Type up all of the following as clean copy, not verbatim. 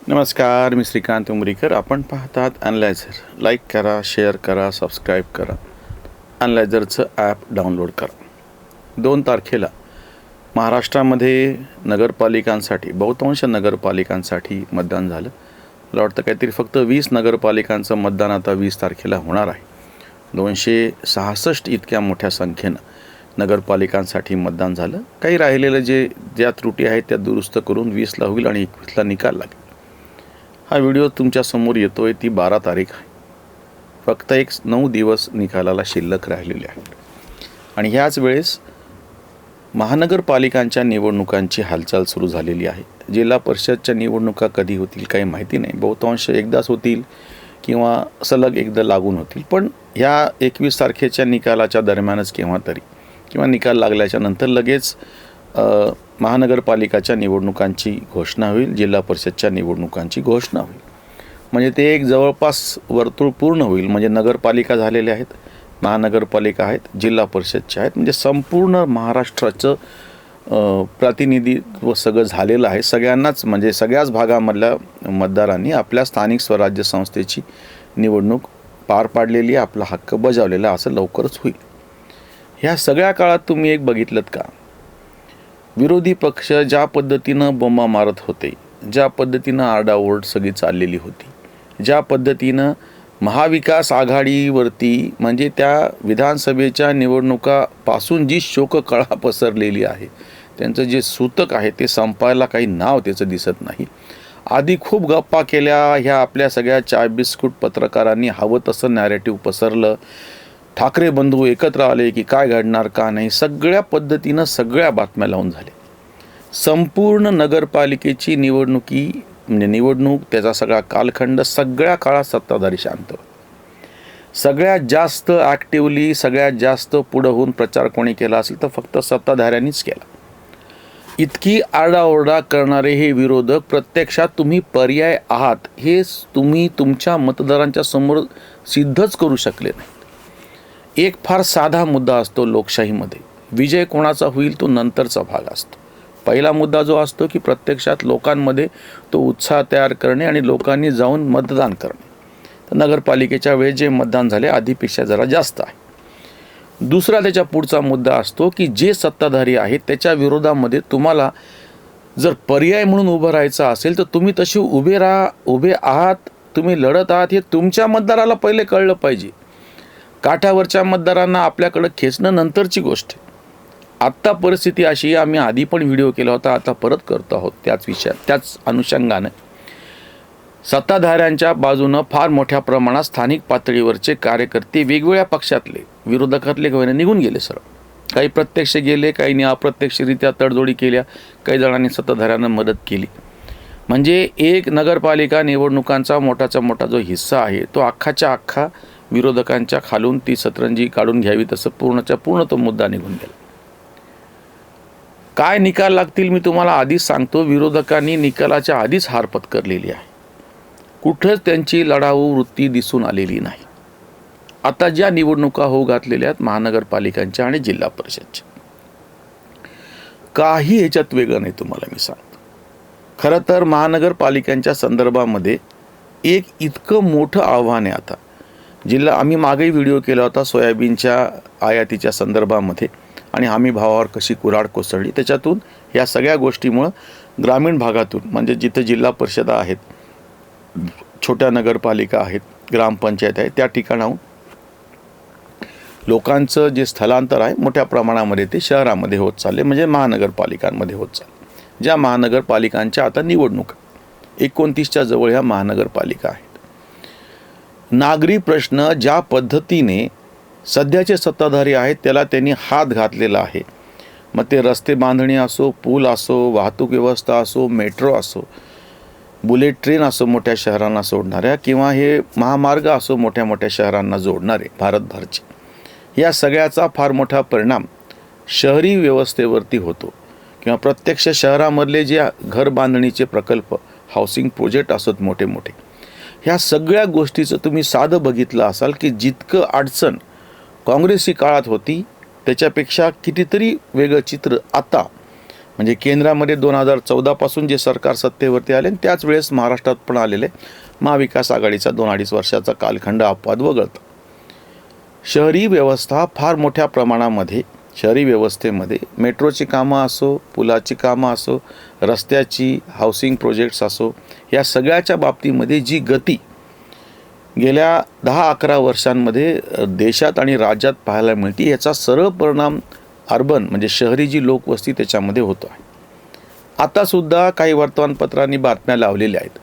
नमस्कार, मी श्रीकांत उमरीकर. आपण पाहतात ॲनलायझर. लाईक करा, शेअर करा, सबस्क्राईब करा. ॲनलायझरचं ॲप डाउनलोड करा. 2 तारखेला महाराष्ट्रामध्ये नगरपालिकांसाठी बहुतांश नगरपालिकांसाठी मतदान झालं. मला वाटतं काहीतरी फक्त 20 नगरपालिकांचं मतदान आता 20 तारखेला होणार आहे. 266 इतक्या मोठ्या संख्येनं नगरपालिकांसाठी मतदान झालं. काही राहिलेलं ज्या त्रुटी आहेत त्या दुरुस्त करून 20ला होईल आणि 21ला निकाल लागेल. हा व्हिडिओ तुमच्यासमोर येतो आहे ती 12 तारीख आहे. फक्त 9 दिवस निकालाला शिल्लक राहिलेले आहेत. आणि ह्याच वेळेस महानगरपालिकांच्या निवडणुकांची हालचाल सुरू झालेली आहे. जिल्हा परिषदच्या निवडणुका कधी होतील काही माहिती नाही. बहुतांश एकदाच होतील किंवा सलग एकदा लागून होतील. पण ह्या 21 तारखेच्या निकालाच्या दरम्यानच केव्हा तरी किंवा निकाल लागल्याच्या नंतर लगेच महानगरपालिकाच्या निवडणुकांची घोषणा होईल, जिल्हा परिषदच्या निवडणुकांची घोषणा होईल. म्हणजे ते एक जवळपास वर्तुळ पूर्ण होईल. म्हणजे नगरपालिका झालेल्या आहेत, महानगरपालिका आहेत, जिल्हा परिषदच्या आहेत. म्हणजे संपूर्ण महाराष्ट्राचं प्रतिनिधित्व सगळं झालेलं आहे. सगळ्यांनाच म्हणजे सगळ्याच भागामधल्या मतदारांनी आपल्या स्थानिक स्वराज्य संस्थेची निवडणूक पार पाडलेली आहे, आपला हक्क बजावलेला असं लवकरच होईल. ह्या सगळ्या काळात तुम्ही एक बघितलं का, विरोधी पक्ष ज्या पद्धतीनं बोंबा मारत होते, ज्या पद्धतीनं आरडाओरड सगळी चाललेली होती, ज्या पद्धतीनं महाविकास आघाडीवरती म्हणजे त्या विधानसभेच्या निवडणुकापासून जी शोककळा पसरलेली आहे, त्यांचं जे सूतक आहे ते संपायला काही नाव त्याचं दिसत नाही. आधी खूप गप्पा केल्या ह्या आपल्या सगळ्या चाय बिस्कुट पत्रकारांनी, हवं तसं नॅरेटिव्ह पसरलं. ठाकरे बंधू एकत्र आले की काय घडणार का नाही, सगळ्या पद्धतीनं सगळ्या बातम्या लावून झाले. संपूर्ण नगरपालिकेची निवडणूक त्याचा सगळा कालखंड, सगळ्या काळात सत्ताधारी शांत. सगळ्यात जास्त ॲक्टिव्हली सगळ्यात जास्त पुढं होऊन प्रचार कोणी केला असेल तर फक्त सत्ताधाऱ्यांनीच केला. इतकी आरडाओरडा करणारे हे विरोधक प्रत्यक्षात तुम्ही पर्याय आहात हे तुम्ही तुमच्या मतदारांच्या समोर सिद्धच करू शकले नाही. एक फार साधा मुद्दा असतो लोकशाहीमध्ये, विजय कोणाचा होईल तो नंतरचा भाग असतो. पहिला मुद्दा जो असतो की प्रत्यक्षात लोकांमध्ये तो उत्साह तयार करणे आणि लोकांनी जाऊन मतदान करणे. तर नगरपालिकेच्या वेळेस जे मतदान झाले आधीपेक्षा जरा जास्त आहे. दुसरा त्याच्या पुढचा मुद्दा असतो की जे सत्ताधारी आहेत त्याच्या विरोधामध्ये तुम्हाला जर पर्याय म्हणून उभं राहायचं असेल तर तुम्ही तसे उभे आहात, तुम्ही लढत आहात हे तुमच्या मतदाराला पहिले कळलं पाहिजे. काठावरच्या मतदारांना आपल्याकडं खेचणं नंतरची गोष्ट आहे. आत्ता परिस्थिती अशी, आम्ही आधी पण व्हिडिओ केला होता, आता परत करतो आहोत त्याच अनुषंगानं. सत्ताधाऱ्यांच्या बाजूनं फार मोठ्या प्रमाणात स्थानिक पातळीवरचे कार्यकर्ते वेगवेगळ्या पक्षातले, विरोधकातले निघून गेले. सरळ काही प्रत्यक्ष गेले, काहींनी अप्रत्यक्षरित्या तडजोडी केल्या, काही जणांनी सत्ताधाऱ्यांना मदत केली. म्हणजे एक नगरपालिका निवडणुकांचा मोठाचा मोठा जो हिस्सा आहे तो अख्खाच्या अख्खा विरोधकांच्या खालून ती सतरंजी काढून घ्यावी तसं पूर्णच्या पूर्ण तो मुद्दा निघून गेला. काय निकाल लागतील मी तुम्हाला आधीच सांगतो. विरोधकांनी निकालाच्या आधीच हार पत्करलेली आहे. कुठंच त्यांची लढाऊ वृत्ती दिसून आलेली नाही. आता ज्या निवडणुका होऊ घातलेल्या आहेत महानगरपालिकांच्या आणि जिल्हा परिषदच्या, काही ह्याच्यात वेगळं नाही तुम्हाला मी सांगतो. खरं तर महानगरपालिकांच्या संदर्भामध्ये एक इतकं मोठं आव्हान आहे आता. आम्ही मागेही व्हिडिओ केला होता सोयाबीनच्या आयातीच्या संदर्भामध्ये आणि हमी भावावर कशी कुऱ्हाड कोसळली. त्याच्यातून या सगळ्या गोष्टीमुळं ग्रामीण भागातून म्हणजे जिथं जिल्हा परिषदा आहेत, छोट्या नगरपालिका आहेत, ग्रामपंचायत आहेत, त्या ठिकाणाहून लोकांचं जे स्थलांतर आहे मोठ्या प्रमाणामध्ये ते शहरामध्ये होत चालले, म्हणजे महानगरपालिकांमध्ये होत चालले. ज्या महानगरपालिकांच्या आता निवडणुका 29च्या जवळ ह्या महानगरपालिका आहेत. नागरी प्रश्न ज्या पद्धतीने सध्याचे सत्ताधारी आहेत त्याला त्यांनी हात घातलेला आहे, मग ते रस्ते बांधणी असो, पूल असो, वाहतूक व्यवस्था असो, मेट्रो असो, बुलेट ट्रेन असो मोठ्या शहरांना सोडणाऱ्या, किंवा हे महामार्ग असो मोठ्या मोठ्या शहरांना जोडणारे भारतभरचे, या सगळ्याचा फार मोठा परिणाम शहरी व्यवस्थेवरती होतो. किंवा प्रत्यक्ष शहरामधले जे घर बांधणीचे प्रकल्प, हाऊसिंग प्रोजेक्ट असत मोठे मोठे, ह्या सगळ्या गोष्टीचं तुम्ही साधं बघितलं असाल की जितकं अडचण काँग्रेसी काळात होती त्याच्यापेक्षा कितीतरी वेगळं चित्र आता म्हणजे केंद्रामध्ये 2014 पासून जे सरकार सत्तेवरती आले त्याच वेळेस महाराष्ट्रात पण आलेले महाविकास आघाडीचा 2-2.5 वर्षाचा कालखंड अपवाद वगळतो. शहरी व्यवस्था फार मोठ्या प्रमाणामध्ये, शहरी व्यवस्थेमध्ये मेट्रोची कामं असो, पुलाची कामं असो, रस्त्याची, हाऊसिंग प्रोजेक्ट्स असो, या सगळ्याच्या बाबतीमध्ये जी गती गेल्या 10-11 वर्षांमध्ये देशात आणि राज्यात पाहायला मिळते, याचा सरळ परिणाम अर्बन म्हणजे शहरी जी लोकवस्ती त्याच्यामध्ये होतो आहे. आतासुद्धा काही वर्तमानपत्रांनी बातम्या लावलेल्या आहेत.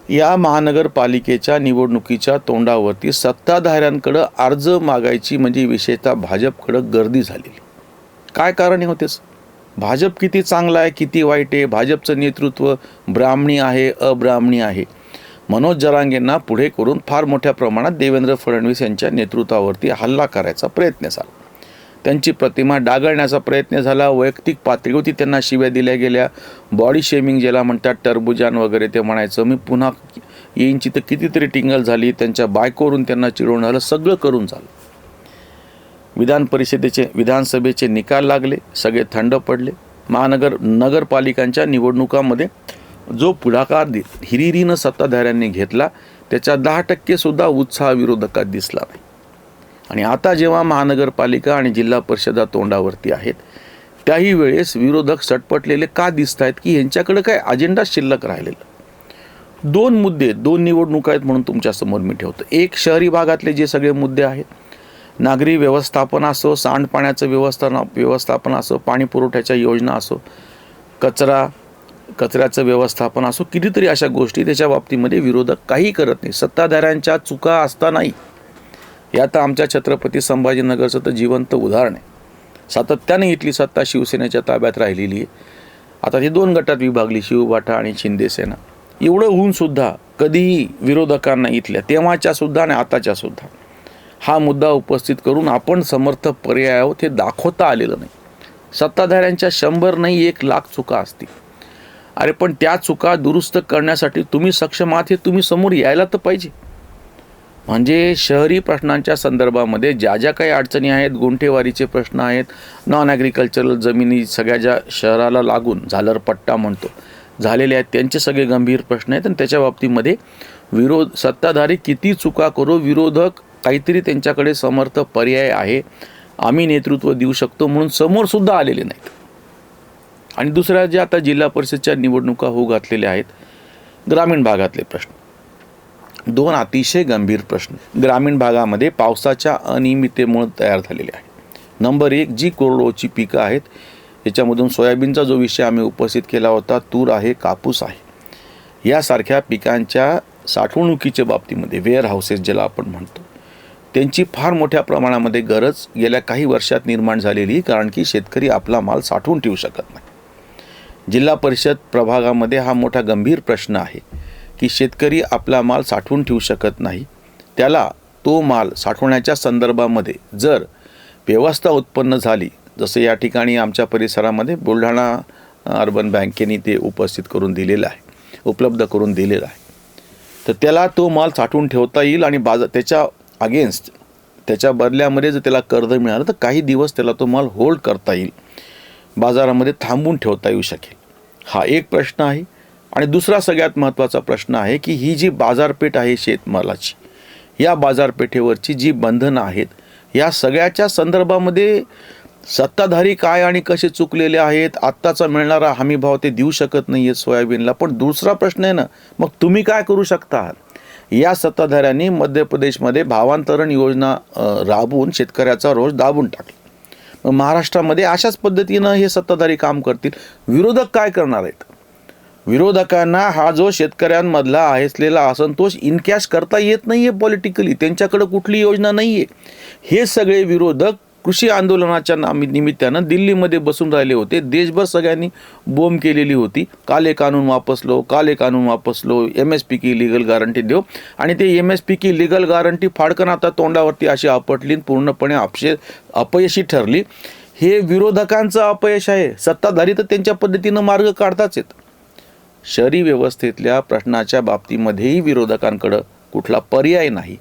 या महानगरपालिकेच्या निवडणुकीच्या तोंडावरती सत्ताधाऱ्यांकडं अर्ज मागायची म्हणजे विशेषतः भाजपकडं गर्दी झालेली. काय कारण होतेच? भाजप किती चांगला आहे, किती वाईट आहे, भाजपचं नेतृत्व ब्राह्मणी आहे, अब्राह्मणी आहे. मनोज जरांगेंना पुढे करून फार मोठ्या प्रमाणात देवेंद्र फडणवीस यांच्या नेतृत्वावरती हल्ला करायचा प्रयत्न झाला. त्यांची प्रतिमा डागाळण्याचा प्रयत्न झाला. वैयक्तिक पातळीवरती त्यांना शिव्या दिल्या गेल्या. बॉडी शेमिंग ज्याला म्हणतात, टरबुजान वगैरे ते म्हणायचं. मी पुन्हा येईनची तर कितीतरी टिंगल झाली. त्यांच्या बायकोवरून त्यांना चिडवून झालं. सगळं करून झालं. विधानसभेचे निकाल लागले, सगळे थंड पडले. नगरपालिकांच्या निवडणुकामध्ये जो पुढाकार हिरिरीनं सत्ताधाऱ्यांनी घेतला त्याच्या 10% सुद्धा उत्साह विरोधकात दिसला नाही. आणि आता जेव्हा महानगरपालिका आणि जिल्हा परिषदा तोंडावरती आहेत, त्याही वेळेस विरोधक सटपटलेले का दिसत आहेत की यांच्याकडे काय अजेंडा शिल्लक राहिलेला. 2 मुद्दे, 2 निवडणुका आहेत म्हणून तुमच्यासमोर मी ठेवतो. एक, शहरी भागातले जे सगळे मुद्दे आहेत, नागरी व्यवस्थापन असो, सांडपाण्याचं व्यवस्थापन असो, पाणी पुरवठ्याच्या योजना असो, कचऱ्याचं व्यवस्थापन असो, कितीतरी अशा गोष्टी त्याच्या बाबतीमध्ये विरोधक काही करत नाही. सत्ताधाऱ्यांच्या चुका असतानाही, हे आता आमच्या छत्रपती संभाजीनगरचं तर जिवंत उदाहरण आहे. सातत्याने इथली सत्ता शिवसेनेच्या ताब्यात राहिलेली आहे. आता ती 2 गटात विभागली, शिवबाटा आणि शिंदेसेना. एवढं होऊन सुद्धा कधीही विरोधकांना इथल्या तेव्हाच्या सुद्धा आणि आताच्या सुद्धा हा मुद्दा उपस्थित करून आपण समर्थ पर्याय आहोत हे दाखवता आलेलं नाही. सत्ताधाऱ्यांच्या 100 नाही 1,00,000 चुका असतील. अरे पण त्या चुका दुरुस्त करण्यासाठी तुम्ही सक्षम आहात हे तुम्ही समोर यायला तर पाहिजे. म्हणजे शहरी प्रश्नांच्या संदर्भामध्ये ज्या ज्या काही अडचणी आहेत, गुंठेवारीचे प्रश्न आहेत, नॉन ॲग्रिकल्चरल जमिनी सगळ्या ज्या शहराला लागून झालरपट्टा म्हणतो झालेले आहेत, त्यांचे सगळे गंभीर प्रश्न आहेत. आणि त्याच्या बाबतीमध्ये सत्ताधारी किती चुका करो, विरोधक काहीतरी त्यांच्याकडे समर्थ पर्याय आहे, आम्ही नेतृत्व देऊ शकतो म्हणून समोरसुद्धा आलेले नाहीत. आणि दुसऱ्या ज्या आता जिल्हा परिषदच्या निवडणुका होऊ घातलेल्या आहेत, ग्रामीण भागातले प्रश्न, 2 अतिशय गंभीर प्रश्न ग्रामीण भागामध्ये पावसाच्या अनियमिततेमुळे तयार झालेले आहे. नंबर 1, जी कोरडवाहूची पिकं आहेत, याच्यामधून सोयाबीनचा जो विषय आम्ही उपस्थित केला होता, तूर आहे, कापूस आहे, यासारख्या पिकांच्या साठवणुकीच्या बाबतीमध्ये वेअर हाऊसेस ज्याला आपण म्हणतो, त्यांची फार मोठ्या प्रमाणामध्ये गरज गेल्या काही वर्षात निर्माण झालेली, कारण की शेतकरी आपला माल साठवून ठेवू शकत नाही. जिल्हा परिषद प्रभागामध्ये हा मोठा गंभीर प्रश्न आहे की शेतकरी आपला माल साठवून ठेवू शकत नाही. त्याला तो माल साठवण्याच्या संदर्भामध्ये जर व्यवस्था उत्पन्न झाली, जसं या ठिकाणी आमच्या परिसरामध्ये बुलढाणा अर्बन बँकेने ते उपस्थित करून दिलेलं आहे, उपलब्ध करून दिलेलं आहे, तर त्याला तो माल साठवून ठेवता येईल आणि त्याच्या अगेन्स्ट, त्याच्या बदल्यामध्ये जर त्याला कर्ज मिळालं तर काही दिवस त्याला तो माल होल्ड करता येईल, बाजारामध्ये थांबून ठेवता येऊ शकेल. हा एक प्रश्न आहे. आणि दुसरा सगळ्यात महत्त्वाचा प्रश्न आहे की ही जी बाजारपेठ आहे शेतमालाची, या बाजारपेठेवरची जी बंधनं आहेत, या सगळ्याच्या संदर्भामध्ये सत्ताधारी काय आणि कसे चुकलेले आहेत. आत्ताचा मिळणारा हमीभाव ते देऊ शकत नाही आहे सोयाबीनला. पण दुसरा प्रश्न आहे ना, मग तुम्ही काय करू शकता? या सत्ताधाऱ्यांनी मध्य प्रदेशमध्ये भावांतरण योजना राबवून शेतकऱ्याचा रोज दाबून टाकला. मग महाराष्ट्रामध्ये अशाच पद्धतीनं हे सत्ताधारी काम करतील. विरोधक काय करणार आहेत? विरोधकांना हा जो शेतकऱ्यांमधला असलेला असंतोष इनकॅश करता येत नाही आहे पॉलिटिकली, त्यांच्याकडे कुठली योजना नाही आहे. हे सगळे विरोधक कृषी आंदोलनाच्या निमित्तानं दिल्लीमध्ये बसून राहिले होते. देशभर सगळ्यांनी बोंब केलेली होती, काले कानून वापस लो, काले कानून वापस लो, MSP की लिगल गॅरंटी देऊ. आणि ते MSP की लिगल गॅरंटी फाडकन आता तोंडावरती अशी आपटली, पूर्णपणे अपयशी ठरली. हे विरोधकांचं अपयश आहे. सत्ताधारी तर त्यांच्या पद्धतीनं मार्ग काढताच आहेत. शहरी व्यवस्थेतल्या प्रश्नाच्या बाबतीमध्येही विरोधकांकडं कुठला पर्याय नाही.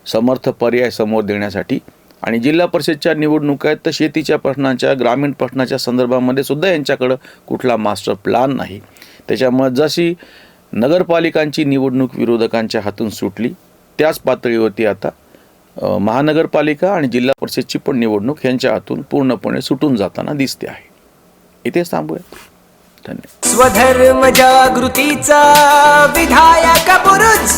समर्थ पर्याय समोर देण्यासाठी आणि जिल्हा परिषदच्या निवडणुका आहेत तर शेतीच्या प्रश्नांच्या, ग्रामीण प्रश्नाच्या संदर्भामध्ये सुद्धा यांच्याकडं कुठला मास्टर प्लॅन नाही. त्याच्यामुळे जशी नगरपालिकांची निवडणूक विरोधकांच्या हातून सुटली त्याच पातळीवरती आता महानगरपालिका आणि जिल्हा परिषदची पण निवडणूक यांच्या हातून पूर्णपणे सुटून जाताना दिसते आहे. इथेच थांबूया. धन्यवाद. स्वधर्म जागृतीचा विधायक बुरुज